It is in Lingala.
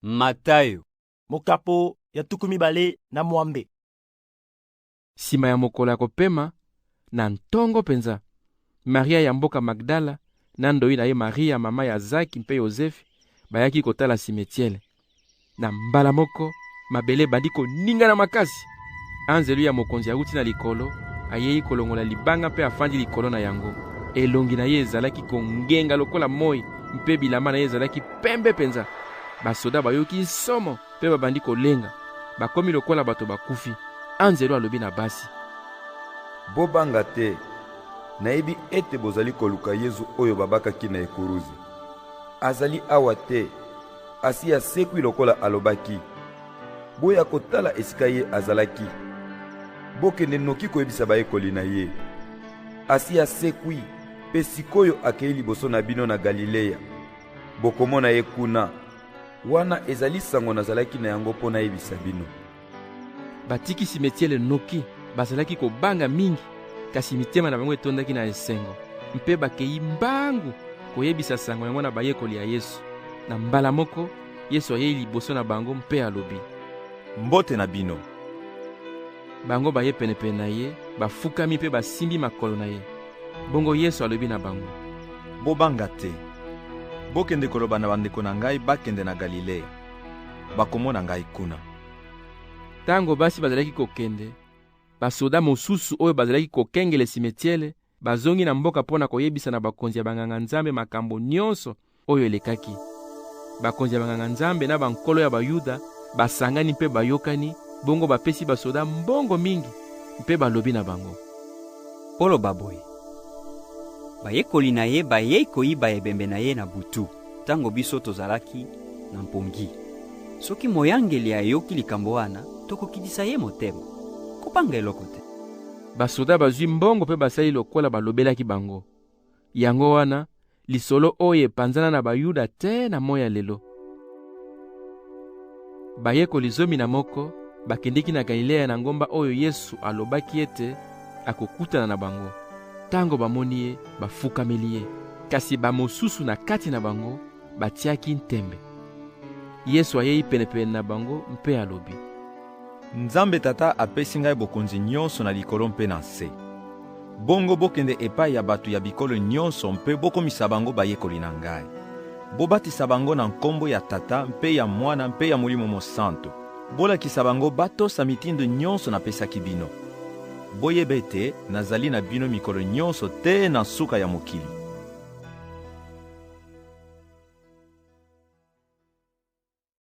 Matayo mokapo ya tukumi bale na mwambe. Sima ya mokolo ya kopema na ntongo penza, Maria ya mboka Magdala na ndoi na ye Maria mama ya Zaki mpe Yosefi bayaki kotala simetiele. Na mbala moko mabele bandi koningana makasi. Anzelu ya mokonzi auti na likolo ayei kolongola libanga mpe afandi likolo na yango. Elongi na ye ezalaki kongenga lokola moi mpe bilamba na ye ezalaki pembe penza. Basoda bayoki somo mpe babandi kolenga, bakomi lokola bato bakufi. Anzelu alobi na basi: bobanga te, nayebi ete bozali koluka Yesu oyo babakaki na ekuruzi. Azali awa te, asi asekwi lokola alobaki. Boya kotala esika ye azalaki. Bokende noki koyebisa bayekoli na ye. Asi asekwi, pe sikoyo akei liboso na bino na Galilea. Bokomona ye kuna. Wana ezali sango nazalaki na yango mpo nayebisa bino. Batiki simetiele noki, bazalaki kobanga mingi, kasi mitema na bango etondaki na esengo. Mpe bakei mbangu koyebisa sango yango na bayekoli ya Yesu. Na mbala moko, Yesu ayei liboso na bango mpe alobi: mbote na bino. Bango baye penepene na ye, bafukami mpe basimbi makolo na ye. Bongo Yesu alobi na bango: bobanga te. Bokende koloba na bandeko na ngai bakende na Galilea. Bakomona ngai kuna. Tango basi bazalaki kokende, basoda mosusu oyo bazalaki kokengele simetiele bazongi na mboka pona koyebisa na bakonzi ya banganga nzambe makambo nyonso oyo elekaki. Bakonzi ya banganga nzambe na bankolo ya Bayuda basangani mpe bayokani, bongo bapesi basoda mbongo mingi mpe balobi na bango: polo baboye bayekoli na ye bayei koyiba ebembe na ye na butu, tango biso tozalaki na mpongi. Soki moyangeli ayoki likambo wana, tokokidisa ye motema, kopanga eloko te. Basoda bazwi mbongo mpe basali lokola balobelaki bango. Yango wana lisolo oyo epanzana na Bayuda te na moya lelo. Bayekoli zomi na moko bakendeki na Galilea na ngomba oyo Yesu alobaki ete akokutana na bango. Tango bamoni ye bafukameli ye, kasi bamosusu na kati na bango batiaki ntembe. Yesu ayei penepene na bango mpe alobi: Nzambe tata apesi ngai bokonzi nyonso na likolo mpe na se. Bongo bokende epai ya bato ya bikolo nyonso mpe bokomisa bango bayekoli na ngai. Bobatisa bango na nkombo ya Tata mpe ya Mwana mpe ya Molimo Mosantu. Bolakisa bango batosa mitindo nyonso napesaki bino. Boyeba ete nazali na bino mikolo nyonso te na suka ya mokili.